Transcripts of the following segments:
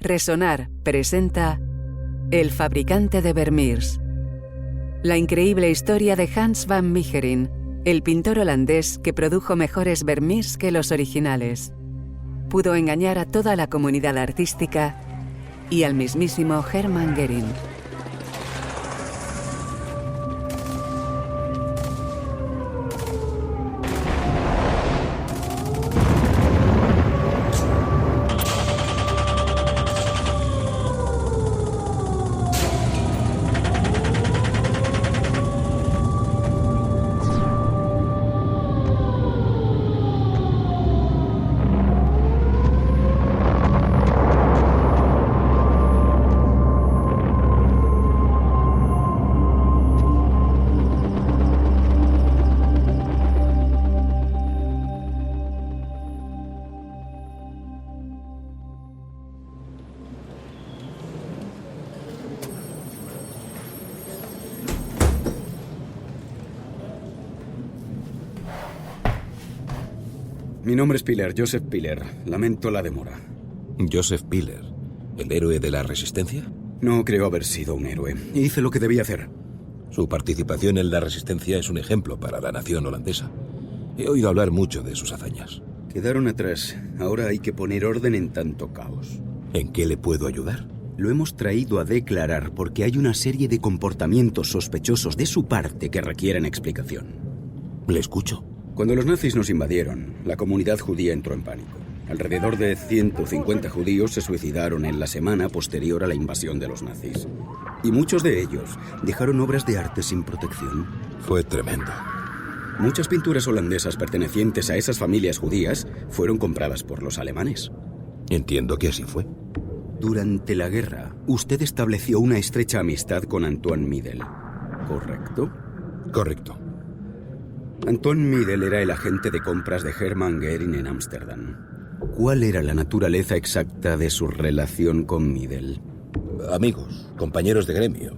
Resonar presenta El fabricante de Vermeers. La increíble historia de Hans van Meegeren, el pintor holandés que produjo mejores Vermeers que los originales. Pudo engañar a toda la comunidad artística y al mismísimo Hermann Göring. Mi nombre es Piller, Joseph Piller. Lamento la demora. Joseph Piller, ¿el héroe de la Resistencia? No creo haber sido un héroe. Hice lo que debía hacer. Su participación en la Resistencia es un ejemplo para la nación holandesa. He oído hablar mucho de sus hazañas. Quedaron atrás. Ahora hay que poner orden en tanto caos. ¿En qué le puedo ayudar? Lo hemos traído a declarar porque hay una serie de comportamientos sospechosos de su parte que requieren explicación. Le escucho. Cuando los nazis nos invadieron, la comunidad judía entró en pánico. Alrededor de 150 judíos se suicidaron en la semana posterior a la invasión de los nazis. Y muchos de ellos dejaron obras de arte sin protección. Fue tremendo. Muchas pinturas holandesas pertenecientes a esas familias judías fueron compradas por los alemanes. Entiendo que así fue. Durante la guerra, usted estableció una estrecha amistad con Antoine Middel, ¿correcto? Correcto. Antoine Middel era el agente de compras de Hermann Göring en Ámsterdam. ¿Cuál era la naturaleza exacta de su relación con Middel? Amigos, compañeros de gremio.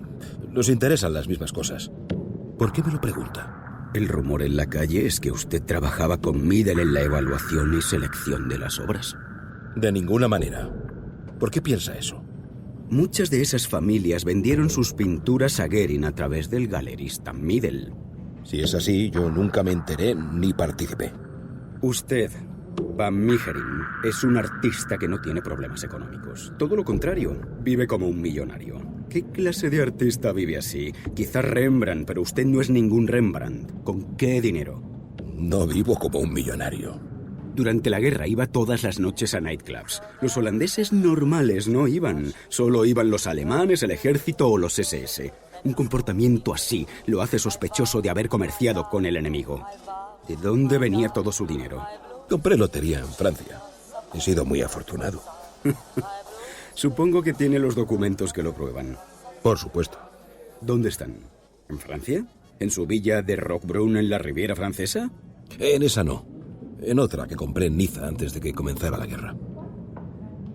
Nos interesan las mismas cosas. ¿Por qué me lo pregunta? El rumor en la calle es que usted trabajaba con Middel en la evaluación y selección de las obras. De ninguna manera. ¿Por qué piensa eso? Muchas de esas familias vendieron sus pinturas a Göring a través del galerista Middel. Si es así, yo nunca me enteré ni participé. Usted, van Meegeren, es un artista que no tiene problemas económicos. Todo lo contrario, vive como un millonario. ¿Qué clase de artista vive así? Quizás Rembrandt, pero usted no es ningún Rembrandt. ¿Con qué dinero? No vivo como un millonario. Durante la guerra iba todas las noches a nightclubs. Los holandeses normales no iban. Solo iban los alemanes, el ejército o los SS. Un comportamiento así lo hace sospechoso de haber comerciado con el enemigo. ¿De dónde venía todo su dinero? Compré lotería en Francia. He sido muy afortunado. Supongo que tiene los documentos que lo prueban. Por supuesto. ¿Dónde están? ¿En Francia? ¿En su villa de Roquebrune en la Riviera Francesa? En esa no. En otra que compré en Niza antes de que comenzara la guerra.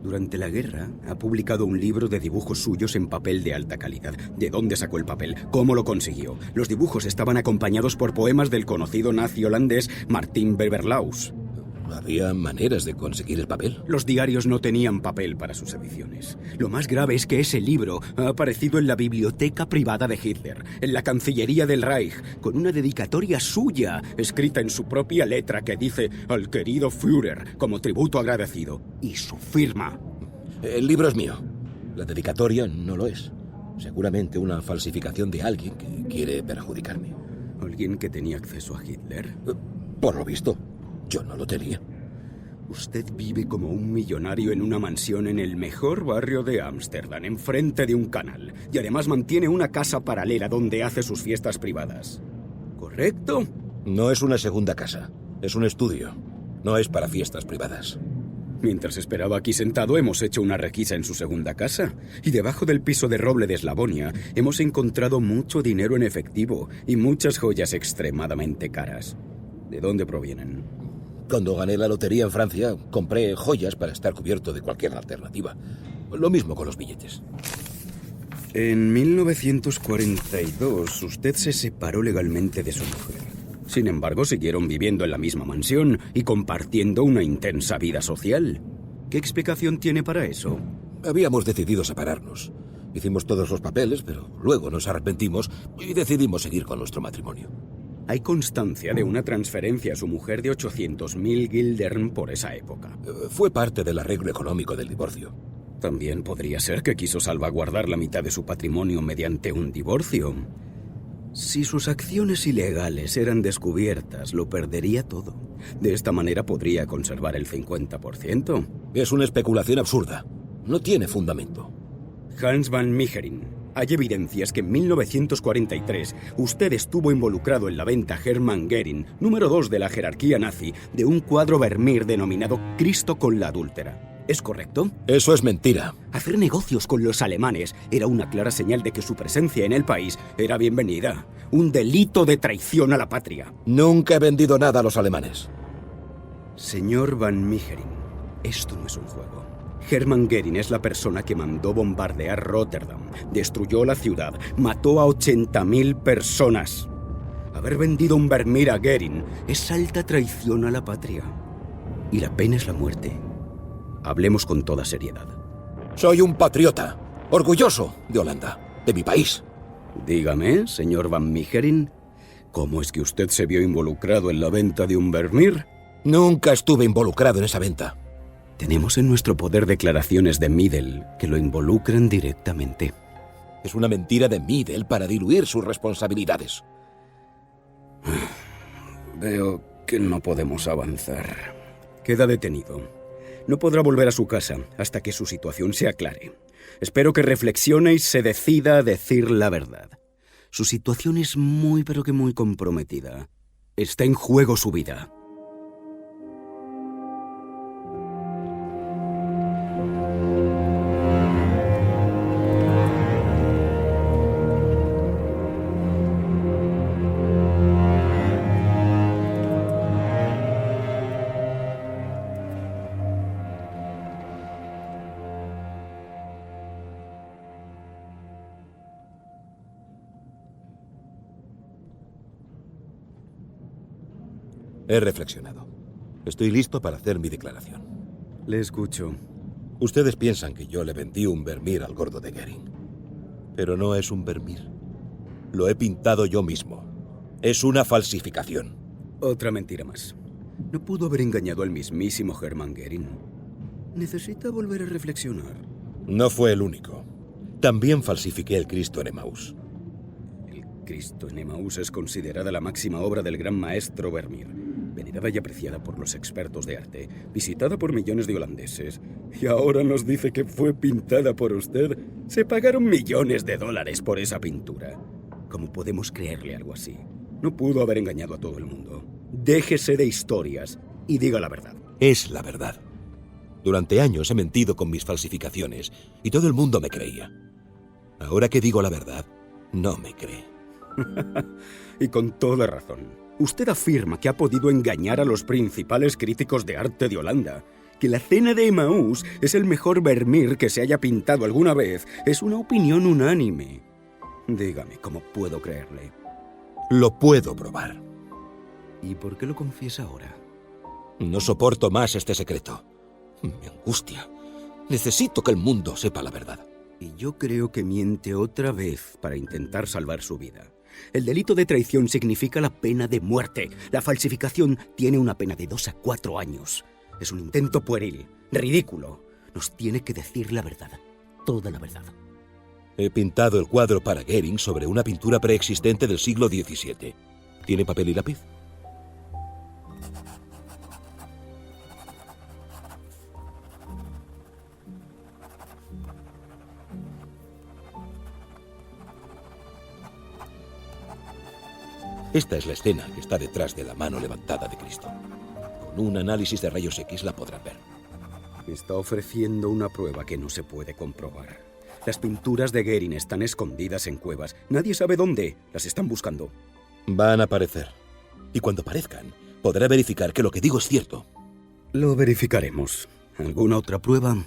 Durante la guerra, ha publicado un libro de dibujos suyos en papel de alta calidad. ¿De dónde sacó el papel? ¿Cómo lo consiguió? Los dibujos estaban acompañados por poemas del conocido nazi holandés Martin Berberlaus. ¿Había maneras de conseguir el papel? Los diarios no tenían papel para sus ediciones. Lo más grave es que ese libro ha aparecido en la biblioteca privada de Hitler, en la Cancillería del Reich, con una dedicatoria suya, escrita en su propia letra que dice «Al querido Führer», como tributo agradecido, y su firma. El libro es mío. La dedicatoria no lo es. Seguramente una falsificación de alguien que quiere perjudicarme. ¿Alguien que tenía acceso a Hitler? Por lo visto. Yo no lo tenía. Usted vive como un millonario en una mansión en el mejor barrio de Ámsterdam, enfrente de un canal. Y además mantiene una casa paralela donde hace sus fiestas privadas. ¿Correcto? No es una segunda casa. Es un estudio. No es para fiestas privadas. Mientras esperaba aquí sentado, hemos hecho una requisa en su segunda casa. Y debajo del piso de roble de Eslavonia hemos encontrado mucho dinero en efectivo y muchas joyas extremadamente caras. ¿De dónde provienen? Cuando gané la lotería en Francia, compré joyas para estar cubierto de cualquier alternativa. Lo mismo con los billetes. En 1942, usted se separó legalmente de su mujer. Sin embargo, siguieron viviendo en la misma mansión y compartiendo una intensa vida social. ¿Qué explicación tiene para eso? Habíamos decidido separarnos. Hicimos todos los papeles, pero luego nos arrepentimos y decidimos seguir con nuestro matrimonio. Hay constancia de una transferencia a su mujer de 800.000 guildern por esa época. Fue parte del arreglo económico del divorcio. También podría ser que quiso salvaguardar la mitad de su patrimonio mediante un divorcio. Si sus acciones ilegales eran descubiertas, lo perdería todo. De esta manera podría conservar el 50%. Es una especulación absurda. No tiene fundamento. Hans van Meegeren, hay evidencias que en 1943 usted estuvo involucrado en la venta a Hermann Göring, número 2 de la jerarquía nazi, de un cuadro Vermeer denominado Cristo con la adúltera. ¿Es correcto? Eso es mentira. Hacer negocios con los alemanes era una clara señal de que su presencia en el país era bienvenida. Un delito de traición a la patria. Nunca he vendido nada a los alemanes. Señor van Meegeren, esto no es un juego. Hermann Göring es la persona que mandó bombardear Rotterdam, destruyó la ciudad, mató a 80.000 personas. Haber vendido un Vermeer a Göring es alta traición a la patria. Y la pena es la muerte. Hablemos con toda seriedad. Soy un patriota, orgulloso de Holanda, de mi país. Dígame, señor van Meegeren, ¿cómo es que usted se vio involucrado en la venta de un Vermeer? Nunca estuve involucrado en esa venta. Tenemos en nuestro poder declaraciones de Middel que lo involucran directamente. Es una mentira de Middel para diluir sus responsabilidades. Veo que no podemos avanzar. Queda detenido. No podrá volver a su casa hasta que su situación se aclare. Espero que reflexione y se decida a decir la verdad. Su situación es muy, pero que muy comprometida. Está en juego su vida. He reflexionado. Estoy listo para hacer mi declaración. Le escucho. Ustedes piensan que yo le vendí un Vermeer al gordo de Göring. Pero no es un Vermeer. Lo he pintado yo mismo. Es una falsificación. Otra mentira más. No pudo haber engañado al mismísimo Hermann Göring. Necesita volver a reflexionar. No fue el único. También falsifiqué el Cristo en Emaús. El Cristo en Emaús es considerada la máxima obra del gran maestro Vermeer, venerada y apreciada por los expertos de arte, visitada por millones de holandeses. Y ahora nos dice que fue pintada por usted. Se pagaron millones de dólares por esa pintura. ¿Cómo podemos creerle algo así? No pudo haber engañado a todo el mundo. Déjese de historias y diga la verdad. Es la verdad. Durante años he mentido con mis falsificaciones y todo el mundo me creía. Ahora que digo la verdad, no me cree. Y con toda razón. Usted afirma que ha podido engañar a los principales críticos de arte de Holanda. Que la cena de Emaús es el mejor Vermeer que se haya pintado alguna vez es una opinión unánime. Dígame, ¿cómo puedo creerle? Lo puedo probar. ¿Y por qué lo confiesa ahora? No soporto más este secreto. Me angustia. Necesito que el mundo sepa la verdad. Y yo creo que miente otra vez para intentar salvar su vida. El delito de traición significa la pena de muerte. La falsificación tiene una pena de 2 a 4 años. Es un intento pueril, ridículo. Nos tiene que decir la verdad, toda la verdad. He pintado el cuadro para Göring sobre una pintura preexistente del siglo XVII. ¿Tiene papel y lápiz? Esta es la escena que está detrás de la mano levantada de Cristo. Con un análisis de rayos X la podrán ver. Está ofreciendo una prueba que no se puede comprobar. Las pinturas de Göring están escondidas en cuevas. Nadie sabe dónde. Las están buscando. Van a aparecer. Y cuando aparezcan, podrá verificar que lo que digo es cierto. Lo verificaremos. ¿Alguna otra prueba?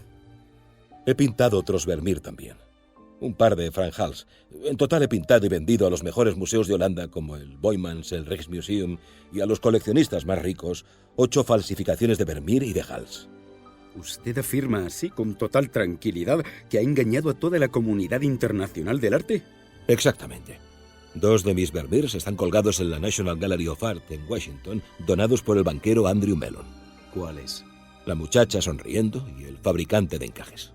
He pintado otros Vermeer también. Un par de Frank Hals. En total he pintado y vendido a los mejores museos de Holanda como el Boijmans, el Rijksmuseum y a los coleccionistas más ricos 8 falsificaciones de Vermeer y de Hals. ¿Usted afirma así, con total tranquilidad, que ha engañado a toda la comunidad internacional del arte? Exactamente. 2 de mis Vermeers están colgados en la National Gallery of Art en Washington, donados por el banquero Andrew Mellon. ¿Cuáles? La muchacha sonriendo y el fabricante de encajes.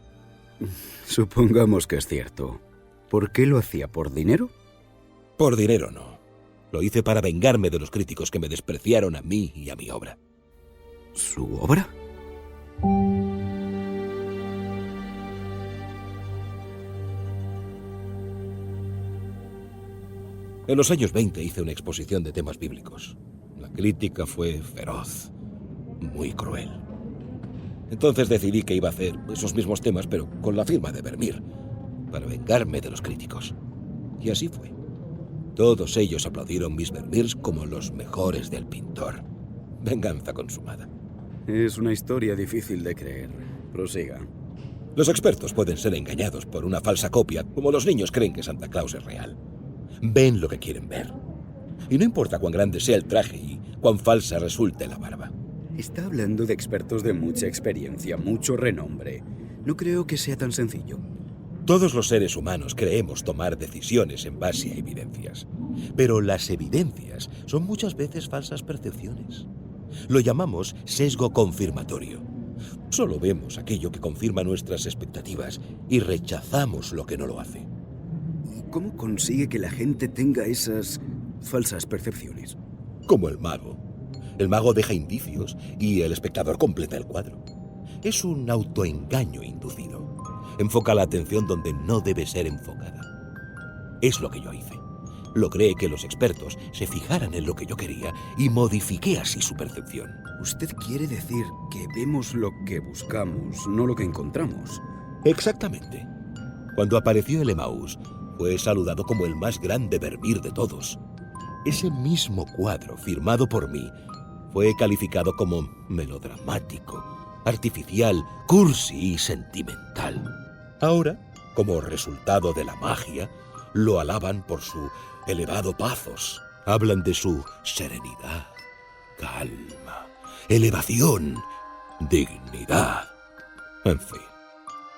Supongamos que es cierto. ¿Por qué lo hacía? ¿Por dinero? Por dinero no. Lo hice para vengarme de los críticos que me despreciaron a mí y a mi obra. ¿Su obra? En los años 20 hice una exposición de temas bíblicos. La crítica fue feroz, muy cruel. Entonces decidí que iba a hacer esos mismos temas, pero con la firma de Vermeer, para vengarme de los críticos. Y así fue. Todos ellos aplaudieron mis Vermeers como los mejores del pintor. Venganza consumada. Es una historia difícil de creer. Prosiga. Los expertos pueden ser engañados por una falsa copia, como los niños creen que Santa Claus es real. Ven lo que quieren ver. Y no importa cuán grande sea el traje y cuán falsa resulte la barba. Está hablando de expertos de mucha experiencia, mucho renombre. No creo que sea tan sencillo. Todos los seres humanos creemos tomar decisiones en base a evidencias. Pero las evidencias son muchas veces falsas percepciones. Lo llamamos sesgo confirmatorio. Solo vemos aquello que confirma nuestras expectativas y rechazamos lo que no lo hace. ¿Cómo consigue que la gente tenga esas falsas percepciones? Como el mago. El mago deja indicios y el espectador completa el cuadro. Es un autoengaño inducido. Enfoca la atención donde no debe ser enfocada. Es lo que yo hice. Logré que los expertos se fijaran en lo que yo quería y modifiqué así su percepción. Usted quiere decir que vemos lo que buscamos, no lo que encontramos. Exactamente. Cuando apareció el Emmaús, fue saludado como el más grande Vermeer de todos. Ese mismo cuadro, firmado por mí, fue calificado como melodramático, artificial, cursi y sentimental. Ahora, como resultado de la magia, lo alaban por su elevado pathos. Hablan de su serenidad, calma, elevación, dignidad. En fin.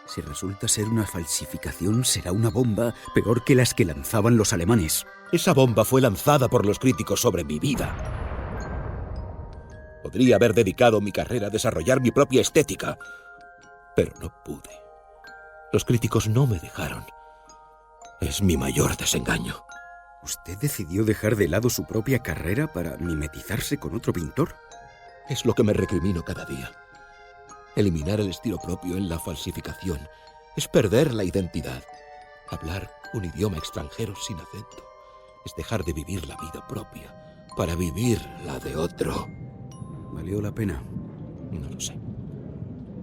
Si resulta ser una falsificación, será una bomba peor que las que lanzaban los alemanes. Esa bomba fue lanzada por los críticos sobre mi vida. Podría haber dedicado mi carrera a desarrollar mi propia estética, pero no pude. Los críticos no me dejaron. Es mi mayor desengaño. ¿Usted decidió dejar de lado su propia carrera para mimetizarse con otro pintor? Es lo que me recrimino cada día. Eliminar el estilo propio en la falsificación es perder la identidad. Hablar un idioma extranjero sin acento es dejar de vivir la vida propia para vivir la de otro. ¿Valió la pena? No lo sé.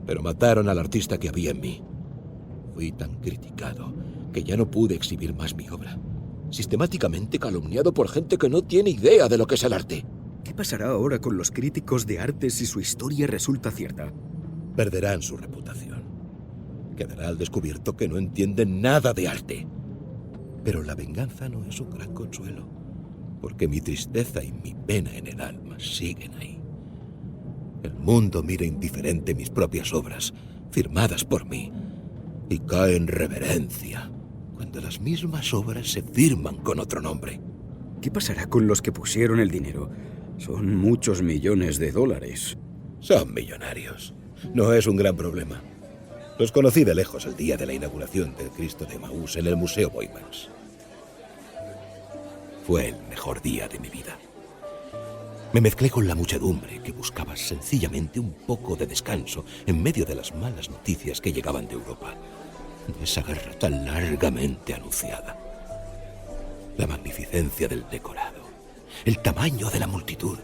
Pero mataron al artista que había en mí. Fui tan criticado que ya no pude exhibir más mi obra. Sistemáticamente calumniado por gente que no tiene idea de lo que es el arte. ¿Qué pasará ahora con los críticos de arte si su historia resulta cierta? Perderán su reputación. Quedará al descubierto que no entienden nada de arte. Pero la venganza no es un gran consuelo, porque mi tristeza y mi pena en el alma siguen ahí. El mundo mira indiferente mis propias obras, firmadas por mí, y cae en reverencia cuando las mismas obras se firman con otro nombre. ¿Qué pasará con los que pusieron el dinero? Son muchos millones de dólares. Son millonarios. No es un gran problema. Los conocí de lejos el día de la inauguración del Cristo de Emmaús en el Museo Boymans. Fue el mejor día de mi vida. Me mezclé con la muchedumbre que buscaba sencillamente un poco de descanso en medio de las malas noticias que llegaban de Europa, de esa guerra tan largamente anunciada. La magnificencia del decorado, el tamaño de la multitud,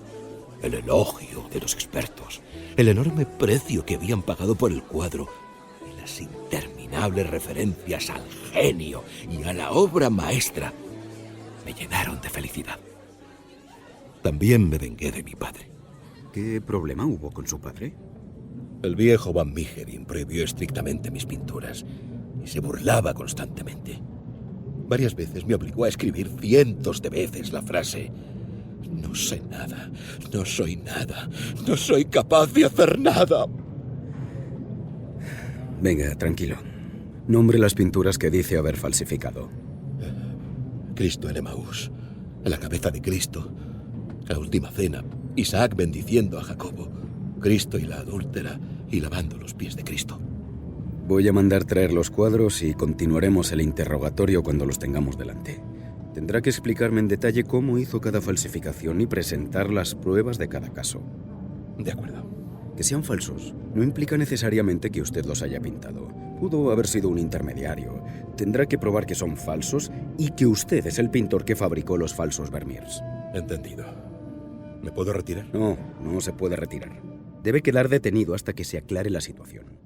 el elogio de los expertos, el enorme precio que habían pagado por el cuadro y las interminables referencias al genio y a la obra maestra me llenaron de felicidad. También me vengué de mi padre. ¿Qué problema hubo con su padre? El viejo Van Meegeren prohibió estrictamente mis pinturas y se burlaba constantemente. Varias veces me obligó a escribir cientos de veces la frase: no sé nada, no soy nada, no soy capaz de hacer nada. Venga, tranquilo. Nombre las pinturas que dice haber falsificado. Cristo en Emaús, la cabeza de Cristo, la última cena, Isaac bendiciendo a Jacobo, Cristo y la adúltera y lavando los pies de Cristo. Voy a mandar traer los cuadros y continuaremos el interrogatorio cuando los tengamos delante. Tendrá que explicarme en detalle cómo hizo cada falsificación y presentar las pruebas de cada caso. De acuerdo. Que sean falsos no implica necesariamente que usted los haya pintado. Pudo haber sido un intermediario. Tendrá que probar que son falsos y que usted es el pintor que fabricó los falsos Vermeers. Entendido. ¿Me puedo retirar? No, no se puede retirar. Debe quedar detenido hasta que se aclare la situación.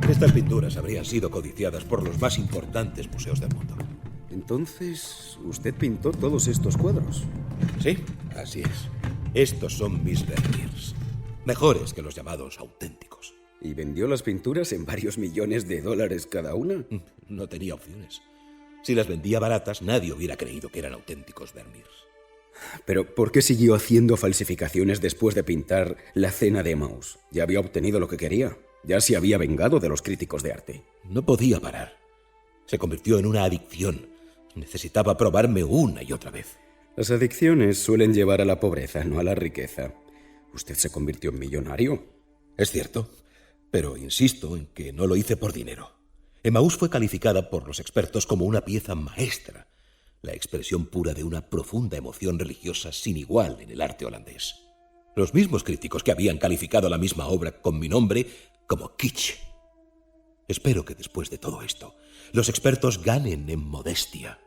Estas pinturas habrían sido codiciadas por los más importantes museos del mundo. Entonces, ¿usted pintó todos estos cuadros? Sí, así es. Estos son mis Vermeers. Mejores que los llamados auténticos. ¿Y vendió las pinturas en varios millones de dólares cada una? No tenía opciones. Si las vendía baratas, nadie hubiera creído que eran auténticos Vermeers. Pero, ¿por qué siguió haciendo falsificaciones después de pintar La cena de Emaús? Ya había obtenido lo que quería. Ya se había vengado de los críticos de arte. No podía parar. Se convirtió en una adicción. Necesitaba probarme una y otra vez. Las adicciones suelen llevar a la pobreza, no a la riqueza. ¿Usted se convirtió en millonario? Es cierto, pero insisto en que no lo hice por dinero. Emaús fue calificada por los expertos como una pieza maestra, la expresión pura de una profunda emoción religiosa sin igual en el arte holandés. Los mismos críticos que habían calificado la misma obra con mi nombre como kitsch. Espero que después de todo esto, los expertos ganen en modestia.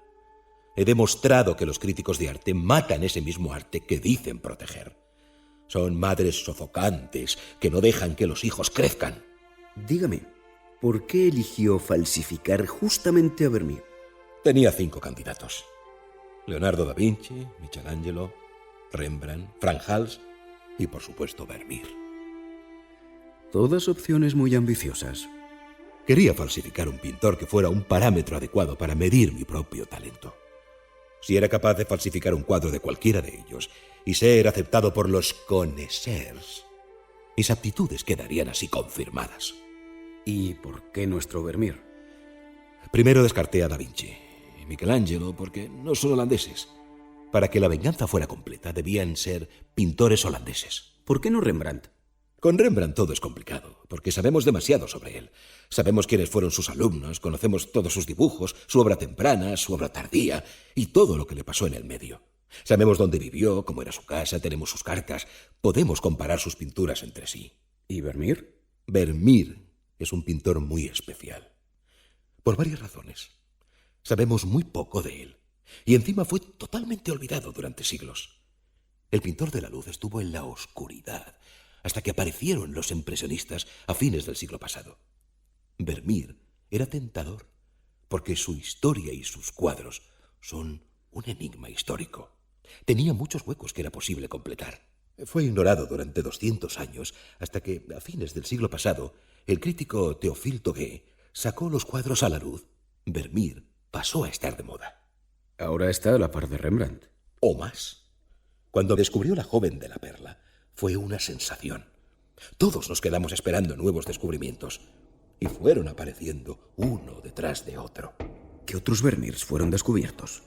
He demostrado que los críticos de arte matan ese mismo arte que dicen proteger. Son madres sofocantes que no dejan que los hijos crezcan. Dígame, ¿por qué eligió falsificar justamente a Vermeer? Tenía 5 candidatos. Leonardo da Vinci, Michelangelo, Rembrandt, Frank Hals y, por supuesto, Vermeer. Todas opciones muy ambiciosas. Quería falsificar un pintor que fuera un parámetro adecuado para medir mi propio talento. Si era capaz de falsificar un cuadro de cualquiera de ellos y ser aceptado por los connoisseurs, mis aptitudes quedarían así confirmadas. ¿Y por qué nuestro Vermeer? Primero descarté a Da Vinci y Michelangelo porque no son holandeses. Para que la venganza fuera completa debían ser pintores holandeses. ¿Por qué no Rembrandt? Con Rembrandt todo es complicado, porque sabemos demasiado sobre él. Sabemos quiénes fueron sus alumnos, conocemos todos sus dibujos, su obra temprana, su obra tardía y todo lo que le pasó en el medio. Sabemos dónde vivió, cómo era su casa, tenemos sus cartas. Podemos comparar sus pinturas entre sí. ¿Y Vermeer? Vermeer es un pintor muy especial. Por varias razones. Sabemos muy poco de él. Y encima fue totalmente olvidado durante siglos. El pintor de la luz estuvo en la oscuridad hasta que aparecieron los impresionistas a fines del siglo pasado. Vermeer era tentador porque su historia y sus cuadros son un enigma histórico. Tenía muchos huecos que era posible completar. Fue ignorado durante 200 años hasta que, a fines del siglo pasado, el crítico Théophile Toguet sacó los cuadros a la luz. Vermeer pasó a estar de moda. Ahora está a la par de Rembrandt. O más. Cuando descubrió La joven de la perla, fue una sensación. Todos nos quedamos esperando nuevos descubrimientos y fueron apareciendo uno detrás de otro. ¿Qué otros Vermeers fueron descubiertos?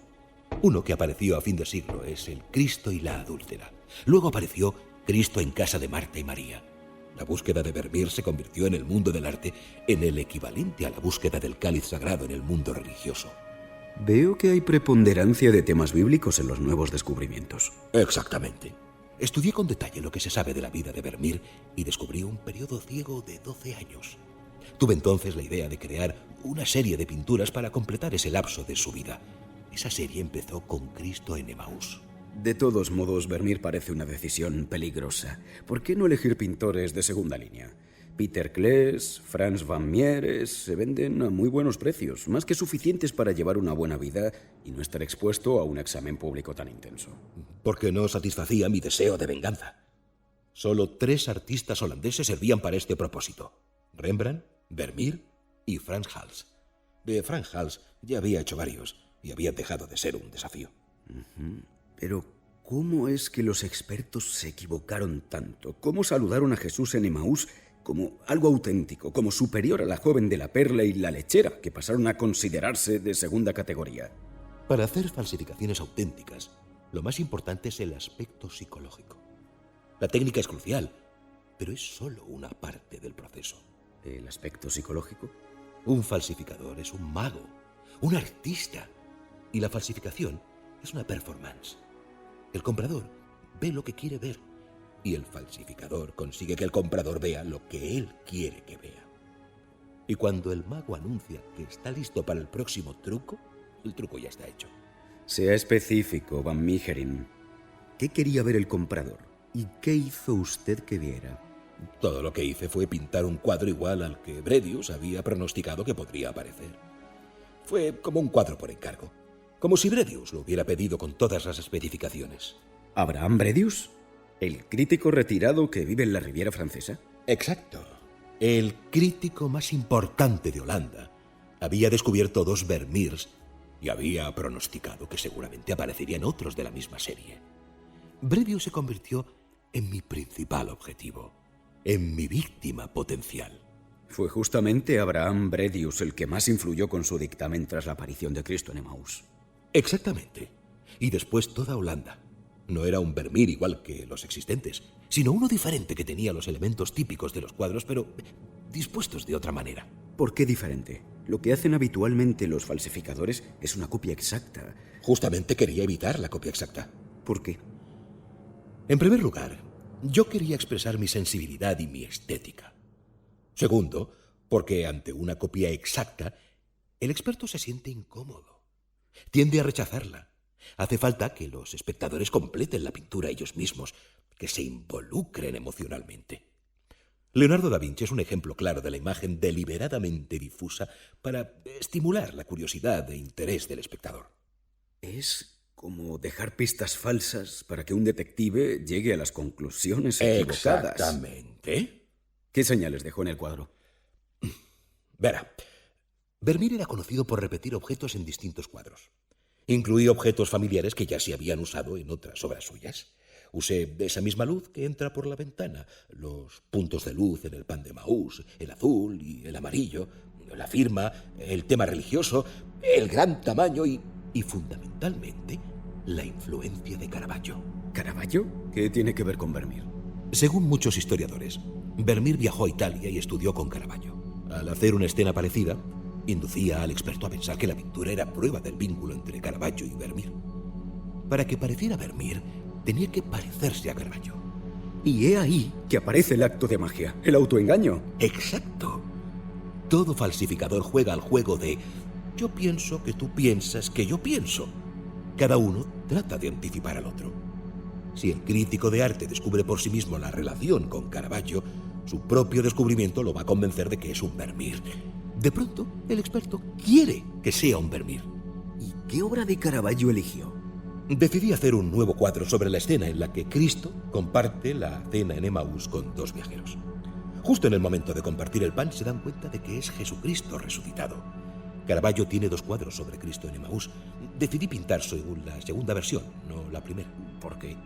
Uno que apareció a fin de siglo es el Cristo y la adúltera. Luego apareció Cristo en casa de Marta y María. La búsqueda de Vermeer se convirtió en el mundo del arte en el equivalente a la búsqueda del cáliz sagrado en el mundo religioso. Veo que hay preponderancia de temas bíblicos en los nuevos descubrimientos. Exactamente. Estudié con detalle lo que se sabe de la vida de Vermeer y descubrí un periodo ciego de 12 años. Tuve entonces la idea de crear una serie de pinturas para completar ese lapso de su vida. Esa serie empezó con Cristo en Emaús. De todos modos, Vermeer parece una decisión peligrosa. ¿Por qué no elegir pintores de segunda línea? Peter Cleese, Frans van Mieris se venden a muy buenos precios, más que suficientes para llevar una buena vida y no estar expuesto a un examen público tan intenso. Porque no satisfacía mi deseo de venganza. Solo 3 artistas holandeses servían para este propósito: Rembrandt, Vermeer y Frans Hals. De Frank Hals ya había hecho varios y había dejado de ser un desafío. Pero, ¿cómo es que los expertos se equivocaron tanto? ¿Cómo saludaron a Jesús en Emaús como algo auténtico, como superior a la joven de la perla y la lechera, que pasaron a considerarse de segunda categoría? Para hacer falsificaciones auténticas, lo más importante es el aspecto psicológico. La técnica es crucial, pero es solo una parte del proceso. ¿El aspecto psicológico? Un falsificador es un mago, un artista, y la falsificación es una performance. El comprador ve lo que quiere ver y el falsificador consigue que el comprador vea lo que él quiere que vea. Y cuando el mago anuncia que está listo para el próximo truco, el truco ya está hecho. Sea específico, Van Meegeren. ¿Qué quería ver el comprador? ¿Y qué hizo usted que viera? Todo lo que hice fue pintar un cuadro igual al que Bredius había pronosticado que podría aparecer. Fue como un cuadro por encargo, como si Bredius lo hubiera pedido con todas las especificaciones. ¿Abraham Bredius? ¿El crítico retirado que vive en la Riviera Francesa? Exacto. El crítico más importante de Holanda había descubierto 2 Vermeers y había pronosticado que seguramente aparecerían otros de la misma serie. Bredius se convirtió en mi principal objetivo, en mi víctima potencial. Fue justamente Abraham Bredius el que más influyó con su dictamen tras la aparición de Cristo en Emaús. Exactamente. Y después toda Holanda. No era un Vermeer igual que los existentes, sino uno diferente que tenía los elementos típicos de los cuadros, pero dispuestos de otra manera. ¿Por qué diferente? Lo que hacen habitualmente los falsificadores es una copia exacta. Justamente quería evitar la copia exacta. ¿Por qué? En primer lugar, yo quería expresar mi sensibilidad y mi estética. Segundo, porque ante una copia exacta, el experto se siente incómodo. Tiende a rechazarla. Hace falta que los espectadores completen la pintura ellos mismos, que se involucren emocionalmente. Leonardo da Vinci es un ejemplo claro de la imagen deliberadamente difusa para estimular la curiosidad e interés del espectador. Es como dejar pistas falsas para que un detective llegue a las conclusiones equivocadas. Exactamente. ¿Qué señales dejó en el cuadro? Verá, Vermeer era conocido por repetir objetos en distintos cuadros. Incluí objetos familiares que ya se habían usado en otras obras suyas. Usé esa misma luz que entra por la ventana, los puntos de luz en el pan de Emaús, el azul y el amarillo, la firma, el tema religioso, el gran tamaño y fundamentalmente la influencia de Caravaggio. ¿Caravaggio? ¿Qué tiene que ver con Vermeer? Según muchos historiadores, Vermeer viajó a Italia y estudió con Caravaggio. Al hacer una escena parecida, inducía al experto a pensar que la pintura era prueba del vínculo entre Caravaggio y Vermeer. Para que pareciera Vermeer, tenía que parecerse a Caravaggio. Y he ahí que aparece el acto de magia, el autoengaño. ¡Exacto! Todo falsificador juega al juego de yo pienso que tú piensas que yo pienso. Cada uno trata de anticipar al otro. Si el crítico de arte descubre por sí mismo la relación con Caravaggio, su propio descubrimiento lo va a convencer de que es un Vermeer. De pronto, el experto quiere que sea un Vermeer. ¿Y qué obra de Caravaggio eligió? Decidí hacer un nuevo cuadro sobre la escena en la que Cristo comparte la cena en Emaús con 2 viajeros. Justo en el momento de compartir el pan se dan cuenta de que es Jesucristo resucitado. Caravaggio tiene 2 cuadros sobre Cristo en Emaús. Decidí pintar según la segunda versión, no la primera. ¿Por qué?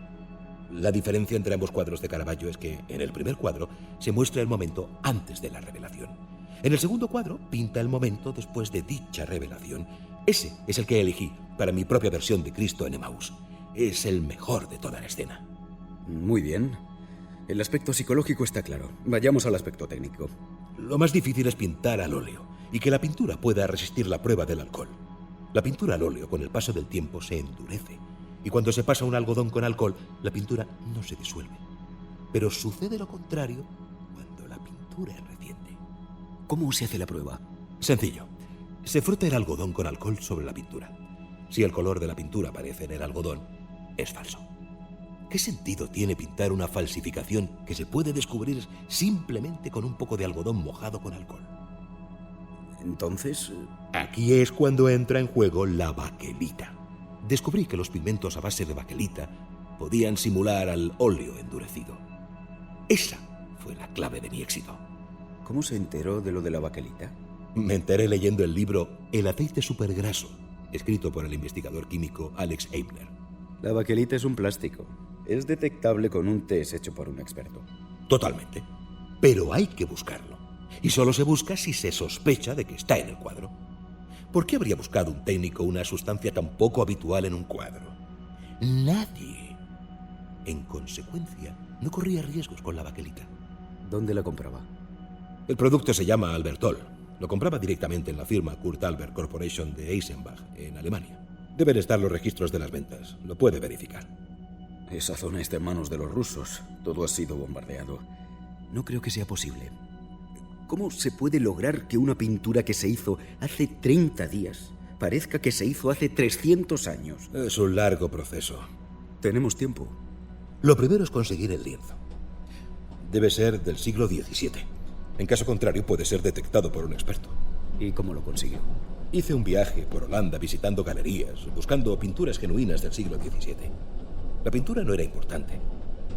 La diferencia entre ambos cuadros de Caravaggio es que en el primer cuadro se muestra el momento antes de la revelación. En el segundo cuadro pinta el momento después de dicha revelación. Ese es el que elegí para mi propia versión de Cristo en Emaús. Es el mejor de toda la escena. Muy bien. El aspecto psicológico está claro. Vayamos al aspecto técnico. Lo más difícil es pintar al óleo y que la pintura pueda resistir la prueba del alcohol. La pintura al óleo con el paso del tiempo se endurece y cuando se pasa un algodón con alcohol, la pintura no se disuelve. Pero sucede lo contrario cuando la pintura es reciente. ¿Cómo se hace la prueba? Sencillo. Se frota el algodón con alcohol sobre la pintura. Si el color de la pintura aparece en el algodón, es falso. ¿Qué sentido tiene pintar una falsificación que se puede descubrir simplemente con un poco de algodón mojado con alcohol? Entonces... Aquí es cuando entra en juego la baquelita. Descubrí que los pigmentos a base de baquelita podían simular al óleo endurecido. Esa fue la clave de mi éxito. ¿Cómo se enteró de lo de la baquelita? Me enteré leyendo el libro El aceite supergraso, escrito por el investigador químico Alex Eibner. La baquelita es un plástico. Es detectable con un test hecho por un experto. Totalmente. Pero hay que buscarlo. Y solo se busca si se sospecha de que está en el cuadro. ¿Por qué habría buscado un técnico una sustancia tan poco habitual en un cuadro? Nadie. En consecuencia, no corría riesgos con la baquelita. ¿Dónde la compraba? El producto se llama Albertol. Lo compraba directamente en la firma Kurt Albert Corporation de Eisenbach, en Alemania. Deben estar los registros de las ventas. Lo puede verificar. Esa zona está en manos de los rusos. Todo ha sido bombardeado. No creo que sea posible. ¿Cómo se puede lograr que una pintura que se hizo hace 30 días parezca que se hizo hace 300 años? Es un largo proceso. Tenemos tiempo. Lo primero es conseguir el lienzo. Debe ser del siglo XVII. En caso contrario, puede ser detectado por un experto. ¿Y cómo lo consiguió? Hice un viaje por Holanda visitando galerías, buscando pinturas genuinas del siglo XVII. La pintura no era importante,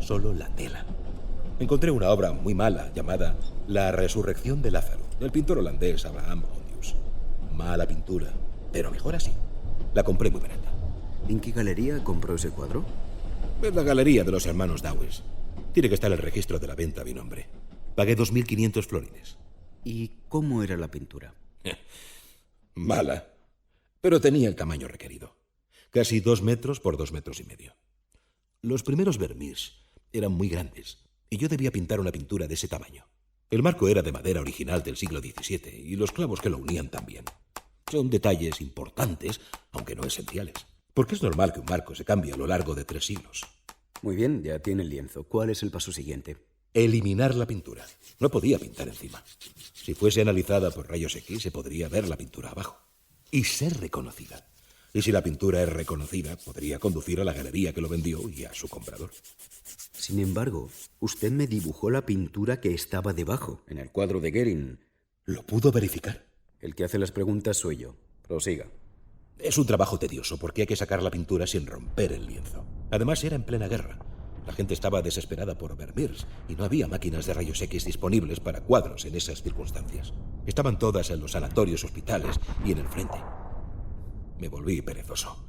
solo la tela. Encontré una obra muy mala llamada La resurrección de Lázaro, del pintor holandés Abraham Hondius. Mala pintura, pero mejor así. La compré muy barata. ¿En qué galería compró ese cuadro? En la galería de los hermanos Dawes. Tiene que estar el registro de la venta a mi nombre. Pagué 2.500 florines. ¿Y cómo era la pintura? Mala, pero tenía el tamaño requerido. Casi 2 metros por 2 metros y medio. Los primeros Vermeers eran muy grandes y yo debía pintar una pintura de ese tamaño. El marco era de madera original del siglo XVII y los clavos que lo unían también. Son detalles importantes, aunque no esenciales, porque es normal que un marco se cambie a lo largo de 3 siglos. Muy bien, ya tiene el lienzo. ¿Cuál es el paso siguiente? Eliminar la pintura. No podía pintar encima. Si fuese analizada por rayos X, se podría ver la pintura abajo y ser reconocida. Y si la pintura es reconocida, podría conducir a la galería que lo vendió y a su comprador. Sin embargo, usted me dibujó la pintura que estaba debajo, en el cuadro de Gehring. ¿Lo pudo verificar? El que hace las preguntas soy yo. Prosiga. Es un trabajo tedioso porque hay que sacar la pintura sin romper el lienzo. Además, era en plena guerra. La gente estaba desesperada por Vermeers y no había máquinas de rayos X disponibles para cuadros en esas circunstancias. Estaban todas en los sanatorios, hospitales y en el frente. Me volví perezoso.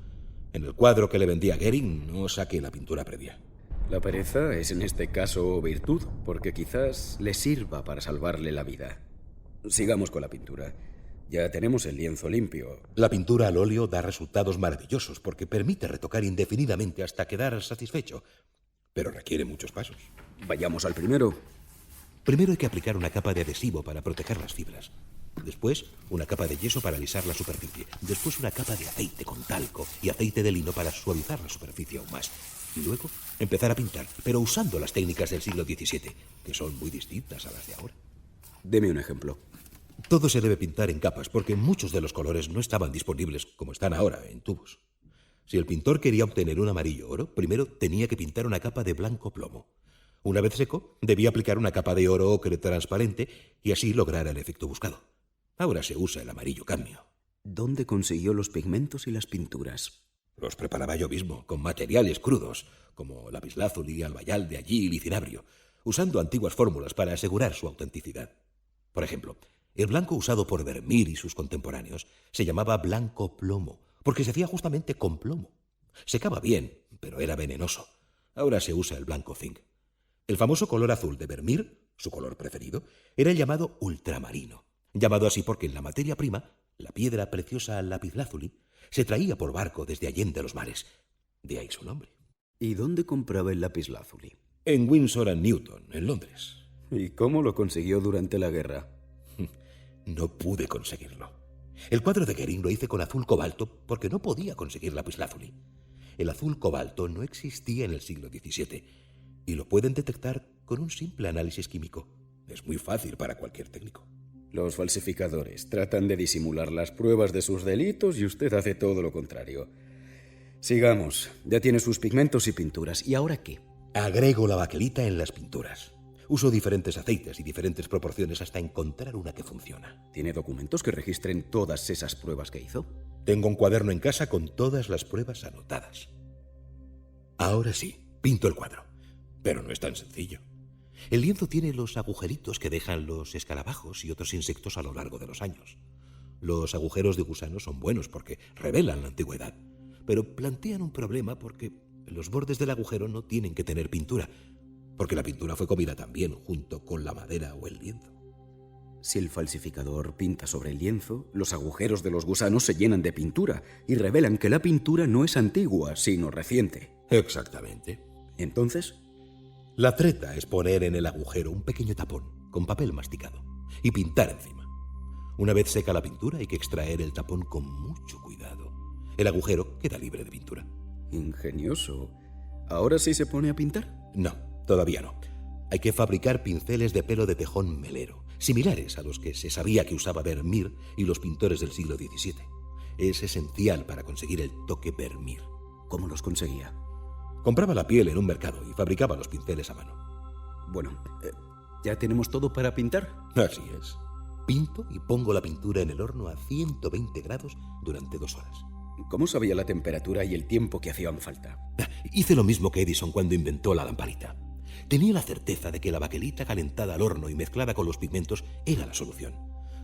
En el cuadro que le vendí a Gehring no saqué la pintura previa. La pereza es en este caso virtud, porque quizás le sirva para salvarle la vida. Sigamos con la pintura. Ya tenemos el lienzo limpio. La pintura al óleo da resultados maravillosos porque permite retocar indefinidamente hasta quedar satisfecho, pero requiere muchos pasos. Vayamos al primero. Primero hay que aplicar una capa de adhesivo para proteger las fibras. Después, una capa de yeso para alisar la superficie. Después, una capa de aceite con talco y aceite de lino para suavizar la superficie aún más. Y luego, empezar a pintar, pero usando las técnicas del siglo XVII, que son muy distintas a las de ahora. Deme un ejemplo. Todo se debe pintar en capas porque muchos de los colores no estaban disponibles como están ahora, en tubos. Si el pintor quería obtener un amarillo oro, primero tenía que pintar una capa de blanco plomo. Una vez seco, debía aplicar una capa de oro ocre transparente y así lograr el efecto buscado. Ahora se usa el amarillo cadmio. ¿Dónde consiguió los pigmentos y las pinturas? Los preparaba yo mismo, con materiales crudos, como lapislázuli, albayalde, agil y cinabrio, usando antiguas fórmulas para asegurar su autenticidad. Por ejemplo, el blanco usado por Vermeer y sus contemporáneos se llamaba blanco plomo, porque se hacía justamente con plomo. Secaba bien, pero era venenoso. Ahora se usa el blanco zinc. El famoso color azul de Vermeer, su color preferido, era el llamado ultramarino, llamado así porque en la materia prima, la piedra preciosa lapislázuli, se traía por barco desde Allende los mares. De ahí su nombre. ¿Y dónde compraba el lapislázuli? En Winsor & Newton, en Londres. ¿Y cómo lo consiguió durante la guerra? No pude conseguirlo. El cuadro de Gehring lo hice con azul cobalto porque no podía conseguir lapislázuli. El azul cobalto no existía en el siglo XVII y lo pueden detectar con un simple análisis químico. Es muy fácil para cualquier técnico. Los falsificadores tratan de disimular las pruebas de sus delitos y usted hace todo lo contrario. Sigamos. Ya tiene sus pigmentos y pinturas. ¿Y ahora qué? Agrego la baquelita en las pinturas. Uso diferentes aceites y diferentes proporciones hasta encontrar una que funciona. ¿Tiene documentos que registren todas esas pruebas que hizo? Tengo un cuaderno en casa con todas las pruebas anotadas. Ahora sí, pinto el cuadro. Pero no es tan sencillo. El lienzo tiene los agujeritos que dejan los escarabajos y otros insectos a lo largo de los años. Los agujeros de gusano son buenos porque revelan la antigüedad, pero plantean un problema porque los bordes del agujero no tienen que tener pintura, porque la pintura fue comida también junto con la madera o el lienzo. Si el falsificador pinta sobre el lienzo, los agujeros de los gusanos se llenan de pintura y revelan que la pintura no es antigua, sino reciente. Exactamente. Entonces, la treta es poner en el agujero un pequeño tapón con papel masticado y pintar encima. Una vez seca la pintura hay que extraer el tapón con mucho cuidado. El agujero queda libre de pintura. ingenioso. ¿Ahora sí se pone a pintar? No, todavía no. Hay que fabricar pinceles de pelo de tejón melero, similares a los que se sabía que usaba Vermeer y los pintores del siglo XVII. Es esencial para conseguir el toque Vermeer. ¿Cómo los conseguía? Compraba la piel en un mercado y fabricaba los pinceles a mano. Bueno, ¿ya tenemos todo para pintar? Así es. Pinto y pongo la pintura en el horno a 120 grados durante 2 horas. ¿Cómo sabía la temperatura y el tiempo que hacían falta? Hice lo mismo que Edison cuando inventó la lamparita. Tenía la certeza de que la baquelita calentada al horno y mezclada con los pigmentos era la solución.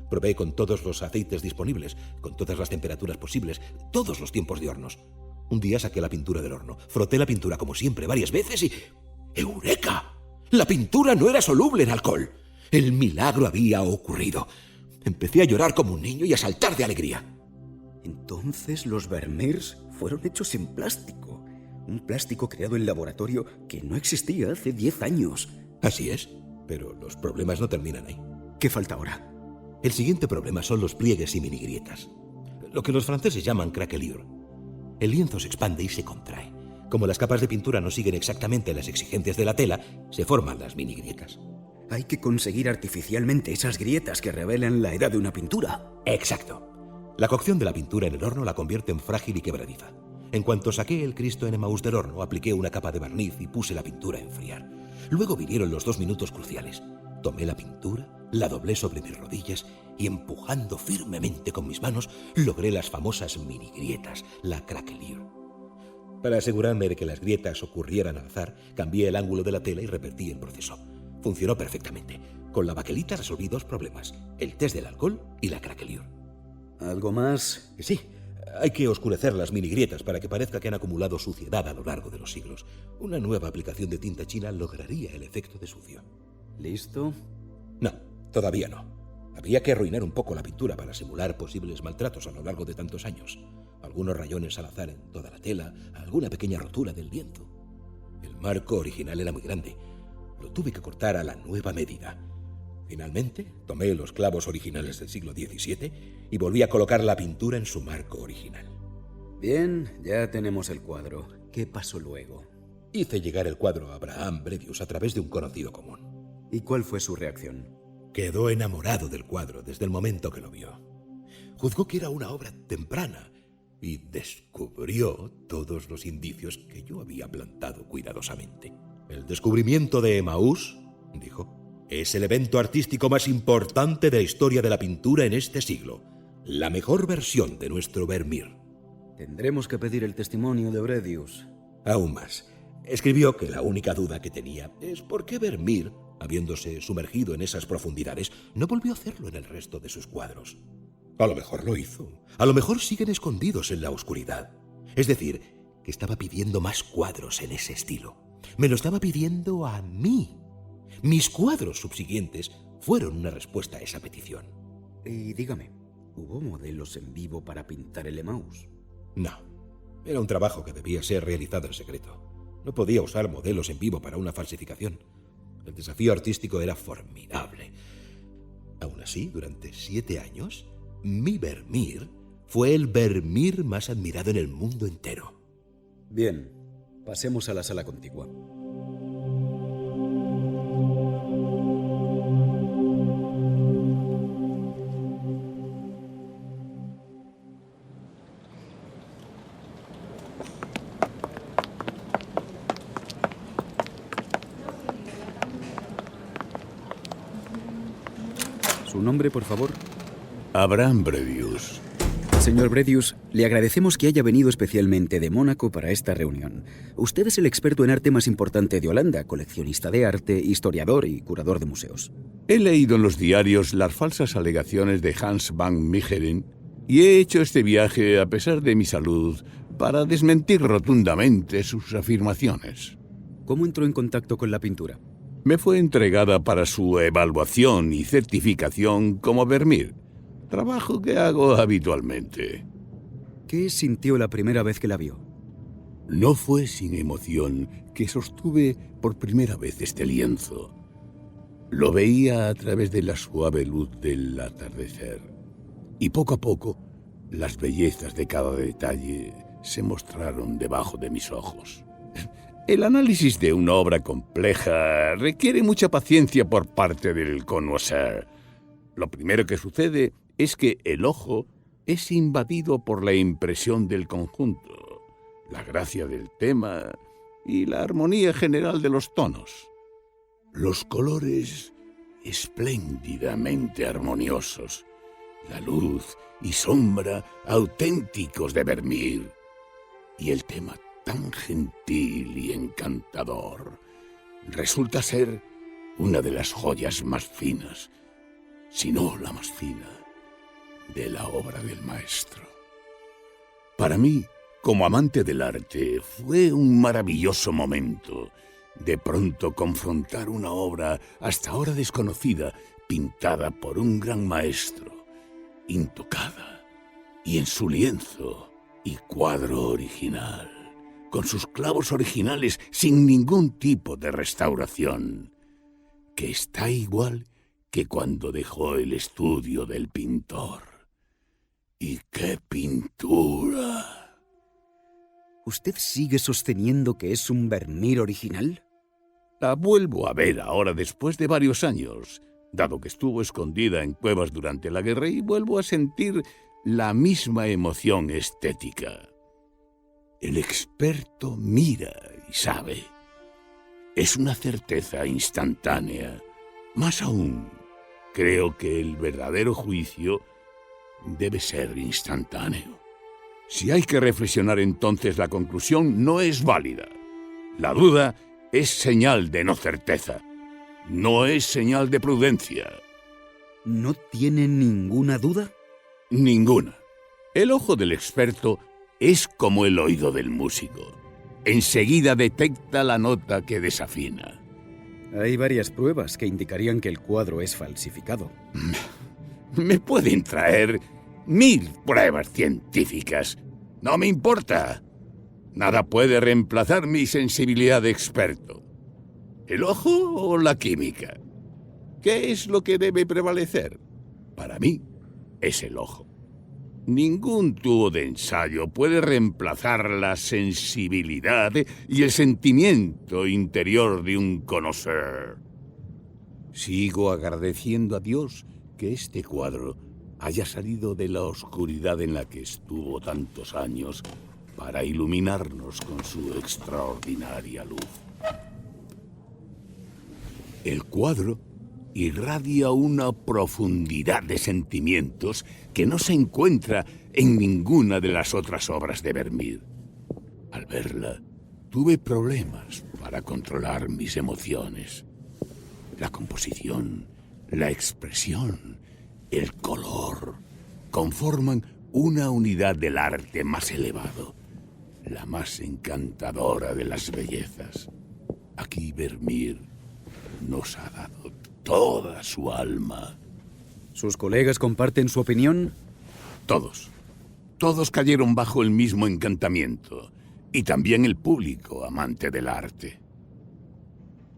Probé con todos los aceites disponibles, con todas las temperaturas posibles, todos los tiempos de hornos. Un día saqué la pintura del horno, froté la pintura como siempre varias veces y... ¡Eureka! La pintura no era soluble en alcohol. El milagro había ocurrido. Empecé a llorar como un niño y a saltar de alegría. Entonces los Vermeers fueron hechos en plástico. Un plástico creado en laboratorio que no existía hace 10 años. Así es, pero los problemas no terminan ahí. ¿Qué falta ahora? El siguiente problema son los pliegues y minigrietas. Lo que los franceses llaman craquelure. El lienzo se expande y se contrae. Como las capas de pintura no siguen exactamente las exigencias de la tela, se forman las minigrietas. Hay que conseguir artificialmente esas grietas que revelan la edad de una pintura. Exacto. La cocción de la pintura en el horno la convierte en frágil y quebradiza. En cuanto saqué el Cristo en Emaús del horno, apliqué una capa de barniz y puse la pintura a enfriar. Luego vinieron los 2 minutos cruciales. Tomé la pintura, la doblé sobre mis rodillas y empujando firmemente con mis manos, logré las famosas minigrietas, la craquelure. Para asegurarme de que las grietas ocurrieran al azar, cambié el ángulo de la tela y repetí el proceso. Funcionó perfectamente. Con la baquelita resolví 2 problemas, el test del alcohol y la craquelure. ¿Algo más? Sí, hay que oscurecer las minigrietas para que parezca que han acumulado suciedad a lo largo de los siglos. Una nueva aplicación de tinta china lograría el efecto de sucio. ¿Listo? No, todavía no. Había que arruinar un poco la pintura para simular posibles maltratos a lo largo de tantos años. Algunos rayones al azar en toda la tela, alguna pequeña rotura del lienzo. El marco original era muy grande. Lo tuve que cortar a la nueva medida. Finalmente, tomé los clavos originales del siglo XVII y volví a colocar la pintura en su marco original. Bien, ya tenemos el cuadro. ¿Qué pasó luego? Hice llegar el cuadro a Abraham Bredius a través de un conocido común. ¿Y cuál fue su reacción? Quedó enamorado del cuadro desde el momento que lo vio. Juzgó que era una obra temprana y descubrió todos los indicios que yo había plantado cuidadosamente. El descubrimiento de Emaús, dijo, es el evento artístico más importante de la historia de la pintura en este siglo. La mejor versión de nuestro Vermeer. Tendremos que pedir el testimonio de Bredius. Aún más. Escribió que la única duda que tenía es por qué Vermeer, habiéndose sumergido en esas profundidades, no volvió a hacerlo en el resto de sus cuadros. A lo mejor lo hizo. A lo mejor siguen escondidos en la oscuridad. Es decir, que estaba pidiendo más cuadros en ese estilo. Me lo estaba pidiendo a mí. Mis cuadros subsiguientes fueron una respuesta a esa petición. Y dígame, ¿hubo modelos en vivo para pintar el Emaús? No. Era un trabajo que debía ser realizado en secreto. No podía usar modelos en vivo para una falsificación. El desafío artístico era formidable. Aún así, durante 7 años, mi Vermeer fue el Vermeer más admirado en el mundo entero. Bien, pasemos a la sala contigua. ¿Su nombre, por favor? Abraham Bredius. Señor Bredius, le agradecemos que haya venido especialmente de Mónaco para esta reunión. Usted es el experto en arte más importante de Holanda, coleccionista de arte, historiador y curador de museos. He leído en los diarios las falsas alegaciones de Hans van Meegeren y he hecho este viaje, a pesar de mi salud, para desmentir rotundamente sus afirmaciones. ¿Cómo entró en contacto con la pintura? Me fue entregada para su evaluación y certificación como Vermeer, trabajo que hago habitualmente. ¿Qué sintió la primera vez que la vio? No fue sin emoción que sostuve por primera vez este lienzo. Lo veía a través de la suave luz del atardecer, y poco a poco las bellezas de cada detalle se mostraron debajo de mis ojos. El análisis de una obra compleja requiere mucha paciencia por parte del connoisseur. Lo primero que sucede es que el ojo es invadido por la impresión del conjunto, la gracia del tema y la armonía general de los tonos. Los colores espléndidamente armoniosos, la luz y sombra auténticos de Vermeer, y el tema tan gentil y encantador resulta ser una de las joyas más finas, si no la más fina, de la obra del maestro. Para mí, como amante del arte, fue un maravilloso momento de pronto confrontar una obra hasta ahora desconocida, pintada por un gran maestro, intocada, y en su lienzo y cuadro original, con sus clavos originales sin ningún tipo de restauración, que está igual que cuando dejó el estudio del pintor. ¡Y qué pintura! ¿Usted sigue sosteniendo que es un Vermeer original? La vuelvo a ver ahora después de varios años, dado que estuvo escondida en cuevas durante la guerra, y vuelvo a sentir la misma emoción estética. El experto mira y sabe. Es una certeza instantánea. Más aún, creo que el verdadero juicio debe ser instantáneo. Si hay que reflexionar, entonces la conclusión no es válida. La duda es señal de no certeza. No es señal de prudencia. ¿No tiene ninguna duda? Ninguna. El ojo del experto es como el oído del músico. Enseguida detecta la nota que desafina. Hay varias pruebas que indicarían que el cuadro es falsificado. Me pueden traer 1000 pruebas científicas. No me importa. Nada puede reemplazar mi sensibilidad de experto. ¿El ojo o la química? ¿Qué es lo que debe prevalecer? Para mí, es el ojo. Ningún tubo de ensayo puede reemplazar la sensibilidad y el sentimiento interior de un conocedor. Sigo agradeciendo a Dios que este cuadro haya salido de la oscuridad en la que estuvo tantos años para iluminarnos con su extraordinaria luz. El cuadro irradia una profundidad de sentimientos que no se encuentra en ninguna de las otras obras de Vermeer. Al verla, tuve problemas para controlar mis emociones. La composición, la expresión, el color conforman una unidad del arte más elevado, la más encantadora de las bellezas. Aquí Vermeer nos ha dado toda su alma. ¿Sus colegas comparten su opinión? Todos. Todos cayeron bajo el mismo encantamiento. Y también el público amante del arte.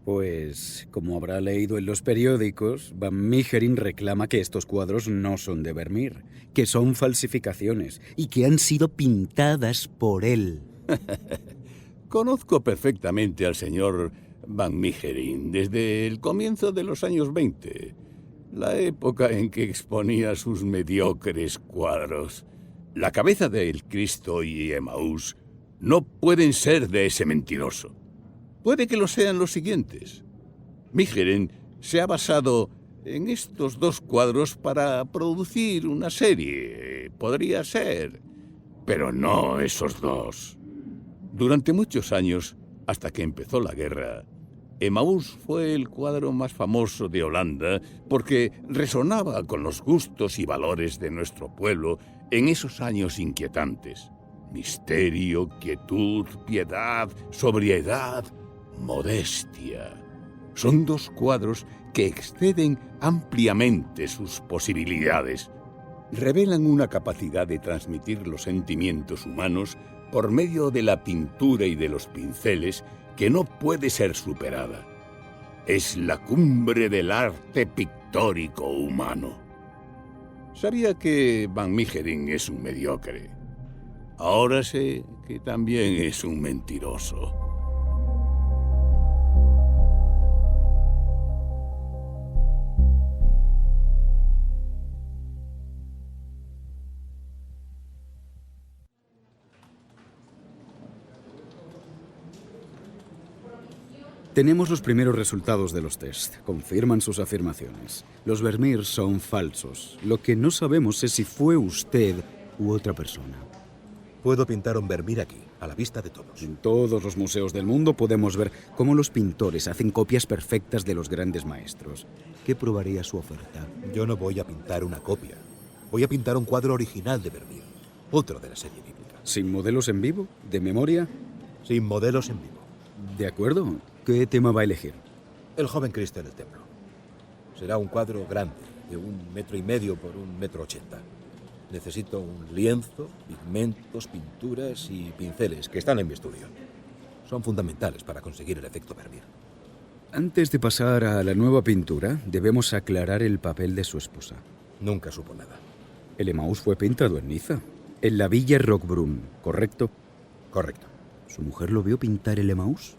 Pues, como habrá leído en los periódicos, Van Meegeren reclama que estos cuadros no son de Vermeer, que son falsificaciones y que han sido pintadas por él. Conozco perfectamente al señor Van Meegeren desde el comienzo de los años 20, la época en que exponía sus mediocres cuadros. La cabeza del Cristo y Emaús no pueden ser de ese mentiroso. Puede que lo sean los siguientes. Meegeren se ha basado en estos dos cuadros para producir una serie. Podría ser, pero no esos dos. Durante muchos años, hasta que empezó la guerra, Emaús fue el cuadro más famoso de Holanda porque resonaba con los gustos y valores de nuestro pueblo en esos años inquietantes. Misterio, quietud, piedad, sobriedad, modestia. Son dos cuadros que exceden ampliamente sus posibilidades. Revelan una capacidad de transmitir los sentimientos humanos por medio de la pintura y de los pinceles que no puede ser superada. Es la cumbre del arte pictórico humano. Sabía que Van Meegeren es un mediocre. Ahora sé que también es un mentiroso. Tenemos los primeros resultados de los test. Confirman sus afirmaciones. Los Vermeers son falsos. Lo que no sabemos es si fue usted u otra persona. Puedo pintar un Vermeer aquí, a la vista de todos. En todos los museos del mundo podemos ver cómo los pintores hacen copias perfectas de los grandes maestros. ¿Qué probaría su oferta? Yo no voy a pintar una copia. Voy a pintar un cuadro original de Vermeer. Otro de la serie bíblica. ¿Sin modelos en vivo? ¿De memoria? Sin modelos en vivo. De acuerdo. ¿Qué tema va a elegir? El joven Cristo en el templo. Será un cuadro grande, de 1,5 metros por 1,80 metros. Necesito un lienzo, pigmentos, pinturas y pinceles que están en mi estudio. Son fundamentales para conseguir el efecto Vermeer. Antes de pasar a la nueva pintura, debemos aclarar el papel de su esposa. Nunca supo nada. El Emaús fue pintado en Niza, en la Villa Roquebrune, ¿correcto? Correcto. ¿Su mujer lo vio pintar el Emaús?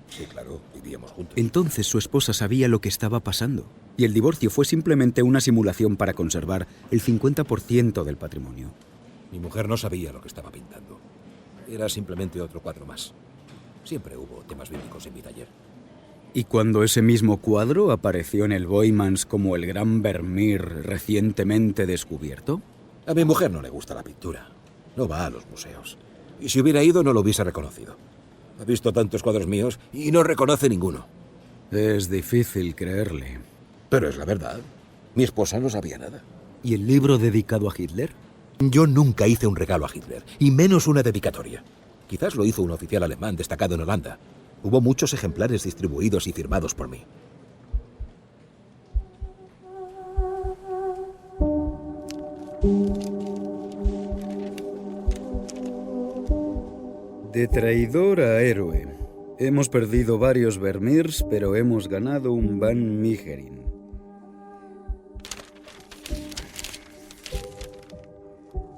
Sí, claro, vivíamos juntos. Entonces su esposa sabía lo que estaba pasando, y el divorcio fue simplemente una simulación para conservar el 50% del patrimonio. Mi mujer no sabía lo que estaba pintando. Era simplemente otro cuadro más. Siempre hubo temas bíblicos en mi taller. ¿Y cuando ese mismo cuadro apareció en el Boijmans como el gran Vermeer recientemente descubierto? A mi mujer no le gusta la pintura. No va a los museos. Y si hubiera ido no lo hubiese reconocido. Ha visto tantos cuadros míos y no reconoce ninguno. Es difícil creerle. Pero es la verdad. Mi esposa no sabía nada. ¿Y el libro dedicado a Hitler? Yo nunca hice un regalo a Hitler, y menos una dedicatoria. Quizás lo hizo un oficial alemán destacado en Holanda. Hubo muchos ejemplares distribuidos y firmados por mí. De traidor a héroe. Hemos perdido varios Vermeers, pero hemos ganado un Van Meegeren.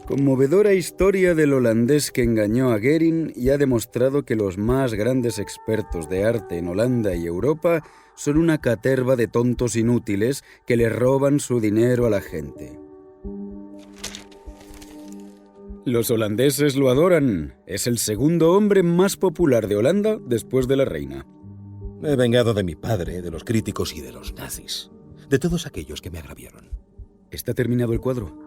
Conmovedora historia del holandés que engañó a Gering y ha demostrado que los más grandes expertos de arte en Holanda y Europa son una caterva de tontos inútiles que le roban su dinero a la gente. Los holandeses lo adoran. Es el segundo hombre más popular de Holanda después de la reina. Me he vengado de mi padre, de los críticos y de los nazis. De todos aquellos que me agraviaron. ¿Está terminado el cuadro?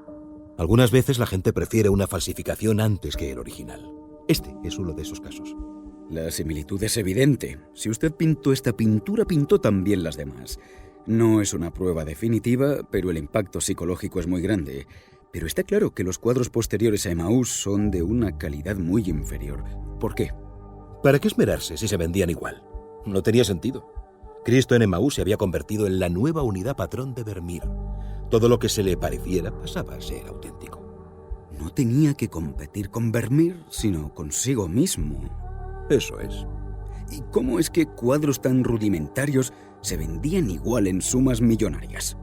Algunas veces la gente prefiere una falsificación antes que el original. Este es uno de esos casos. La similitud es evidente. Si usted pintó esta pintura, pintó también las demás. No es una prueba definitiva, pero el impacto psicológico es muy grande. Pero está claro que los cuadros posteriores a Emaús son de una calidad muy inferior. ¿Por qué? ¿Para qué esmerarse si se vendían igual? No tenía sentido. Cristo en Emaús se había convertido en la nueva unidad patrón de Vermeer. Todo lo que se le pareciera pasaba a ser auténtico. No tenía que competir con Vermeer, sino consigo mismo. Eso es. ¿Y cómo es que cuadros tan rudimentarios se vendían igual en sumas millonarias?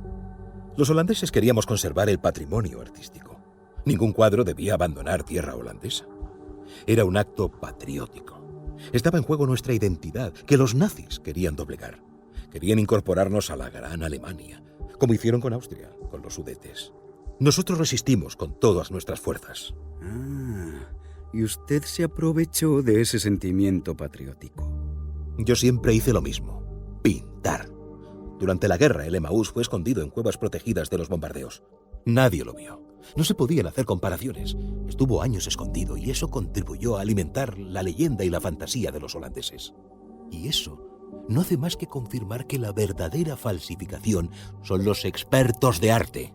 Los holandeses queríamos conservar el patrimonio artístico. Ningún cuadro debía abandonar tierra holandesa. Era un acto patriótico. Estaba en juego nuestra identidad, que los nazis querían doblegar. Querían incorporarnos a la gran Alemania, como hicieron con Austria, con los Sudetes. Nosotros resistimos con todas nuestras fuerzas. Y usted se aprovechó de ese sentimiento patriótico. Yo siempre hice lo mismo, pintar. Durante la guerra, el Emaús fue escondido en cuevas protegidas de los bombardeos. Nadie lo vio. No se podían hacer comparaciones. Estuvo años escondido y eso contribuyó a alimentar la leyenda y la fantasía de los holandeses. Y eso no hace más que confirmar que la verdadera falsificación son los expertos de arte.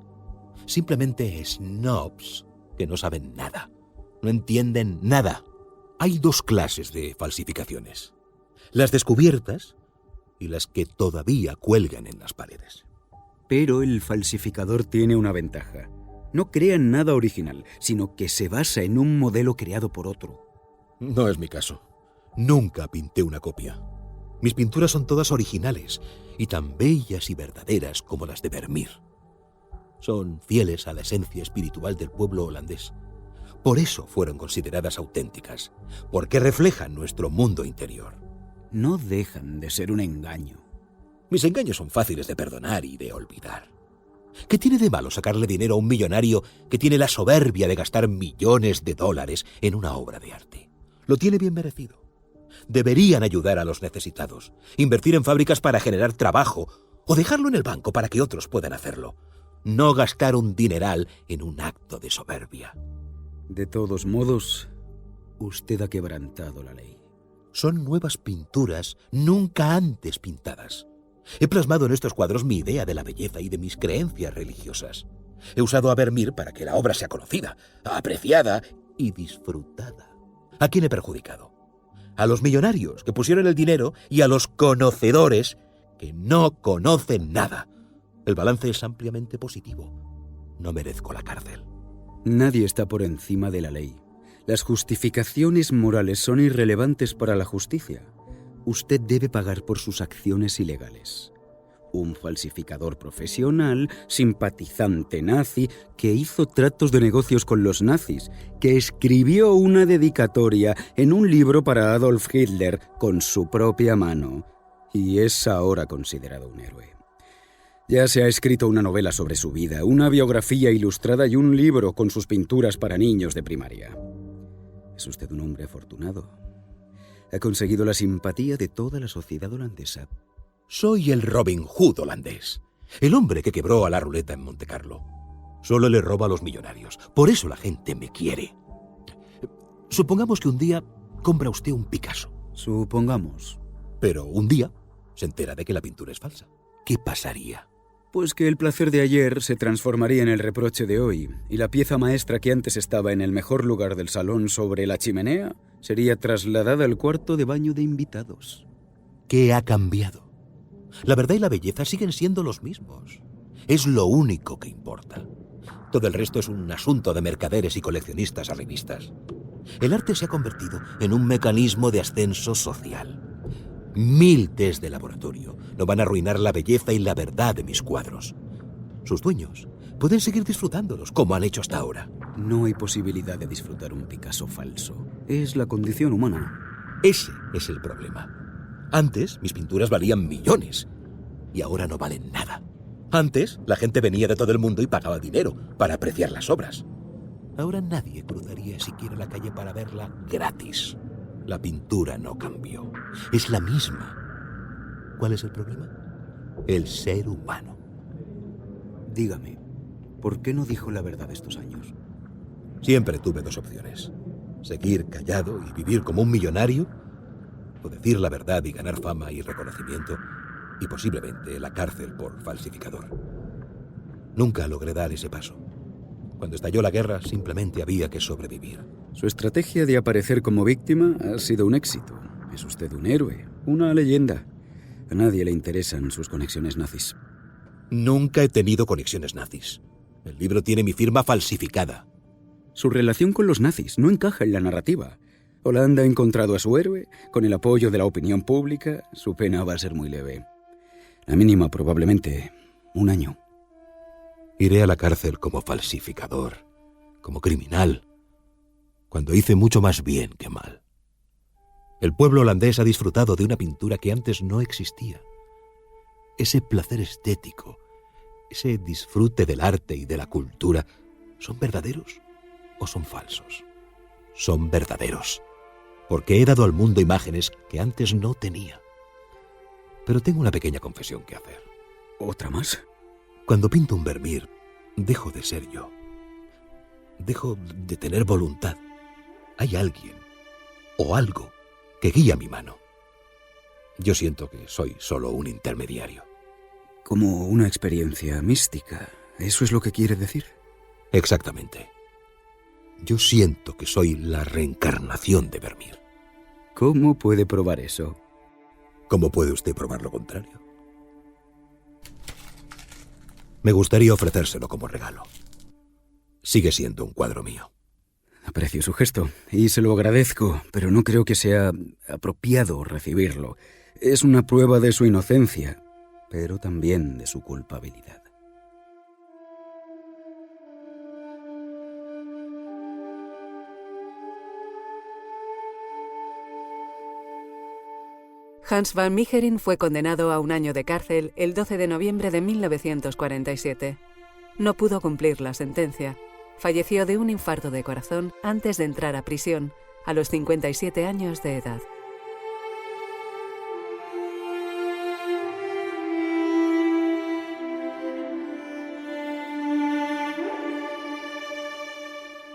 Simplemente snobs que no saben nada. No entienden nada. Hay dos clases de falsificaciones: las descubiertas y las que todavía cuelgan en las paredes. Pero el falsificador tiene una ventaja. No crea nada original, sino que se basa en un modelo creado por otro. No es mi caso. Nunca pinté una copia. Mis pinturas son todas originales y tan bellas y verdaderas como las de Vermeer. Son fieles a la esencia espiritual del pueblo holandés. Por eso fueron consideradas auténticas, porque reflejan nuestro mundo interior. No dejan de ser un engaño. Mis engaños son fáciles de perdonar y de olvidar. ¿Qué tiene de malo sacarle dinero a un millonario que tiene la soberbia de gastar millones de dólares en una obra de arte? Lo tiene bien merecido. Deberían ayudar a los necesitados, invertir en fábricas para generar trabajo o dejarlo en el banco para que otros puedan hacerlo. No gastar un dineral en un acto de soberbia. De todos modos, usted ha quebrantado la ley. Son nuevas pinturas nunca antes pintadas. He plasmado en estos cuadros mi idea de la belleza y de mis creencias religiosas. He usado a Vermeer para que la obra sea conocida, apreciada y disfrutada. ¿A quién he perjudicado? A los millonarios que pusieron el dinero y a los conocedores que no conocen nada. El balance es ampliamente positivo. No merezco la cárcel. Nadie está por encima de la ley. Las justificaciones morales son irrelevantes para la justicia. Usted debe pagar por sus acciones ilegales. Un falsificador profesional, simpatizante nazi, que hizo tratos de negocios con los nazis, que escribió una dedicatoria en un libro para Adolf Hitler con su propia mano, y es ahora considerado un héroe. Ya se ha escrito una novela sobre su vida, una biografía ilustrada y un libro con sus pinturas para niños de primaria. Es usted un hombre afortunado. Ha conseguido la simpatía de toda la sociedad holandesa. Soy el Robin Hood holandés, el hombre que quebró a la ruleta en Montecarlo. Solo le robo a los millonarios. Por eso la gente me quiere. Supongamos que un día compra usted un Picasso. Supongamos. Pero un día se entera de que la pintura es falsa. ¿Qué pasaría? Pues que el placer de ayer se transformaría en el reproche de hoy, y la pieza maestra que antes estaba en el mejor lugar del salón sobre la chimenea sería trasladada al cuarto de baño de invitados. ¿Qué ha cambiado? La verdad y la belleza siguen siendo los mismos. Es lo único que importa. Todo el resto es un asunto de mercaderes y coleccionistas arribistas. El arte se ha convertido en un mecanismo de ascenso social. 1000 test de laboratorio no van a arruinar la belleza y la verdad de mis cuadros. Sus dueños pueden seguir disfrutándolos como han hecho hasta ahora. No hay posibilidad de disfrutar un Picasso falso. Es la condición humana. Ese es el problema. Antes mis pinturas valían millones y ahora no valen nada. Antes la gente venía de todo el mundo y pagaba dinero para apreciar las obras. Ahora nadie cruzaría siquiera la calle para verla gratis. La pintura no cambió. Es la misma. ¿Cuál es el problema? El ser humano. Dígame, ¿por qué no dijo la verdad estos años? Siempre tuve dos opciones. Seguir callado y vivir como un millonario, o decir la verdad y ganar fama y reconocimiento, y posiblemente la cárcel por falsificador. Nunca logré dar ese paso. Cuando estalló la guerra, simplemente había que sobrevivir. Su estrategia de aparecer como víctima ha sido un éxito. Es usted un héroe, una leyenda. A nadie le interesan sus conexiones nazis. Nunca he tenido conexiones nazis. El libro tiene mi firma falsificada. Su relación con los nazis no encaja en la narrativa. Holanda ha encontrado a su héroe, con el apoyo de la opinión pública, su pena va a ser muy leve. La mínima probablemente 1 año. Iré a la cárcel como falsificador, como criminal, cuando hice mucho más bien que mal. El pueblo holandés ha disfrutado de una pintura que antes no existía. Ese placer estético, ese disfrute del arte y de la cultura, ¿son verdaderos o son falsos? Son verdaderos, porque he dado al mundo imágenes que antes no tenía. Pero tengo una pequeña confesión que hacer. ¿Otra más? Cuando pinto un Vermeer, dejo de ser yo. Dejo de tener voluntad. Hay alguien o algo que guía mi mano. Yo siento que soy solo un intermediario. Como una experiencia mística. ¿Eso es lo que quiere decir? Exactamente. Yo siento que soy la reencarnación de Vermeer. ¿Cómo puede probar eso? ¿Cómo puede usted probar lo contrario? Me gustaría ofrecérselo como regalo. Sigue siendo un cuadro mío. Aprecio su gesto y se lo agradezco, pero no creo que sea apropiado recibirlo. Es una prueba de su inocencia, pero también de su culpabilidad. Hans van Meegeren fue condenado a 1 año de cárcel el 12 de noviembre de 1947. No pudo cumplir la sentencia. Falleció de un infarto de corazón antes de entrar a prisión, a los 57 años de edad.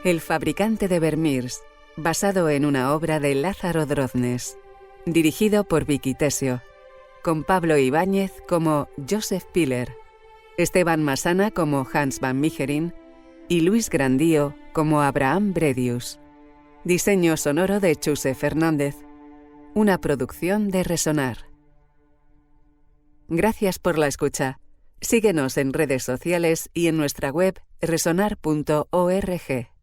El fabricante de Vermeers, basado en una obra de Lázaro Drodnes. Dirigido por Vicky Tesio, con Pablo Ibáñez como Joseph Piller, Esteban Massana como Hans van Meegeren y Luis Grandío como Abraham Bredius. Diseño sonoro de Chuse Fernández. Una producción de Resonar. Gracias por la escucha. Síguenos en redes sociales y en nuestra web resonar.org.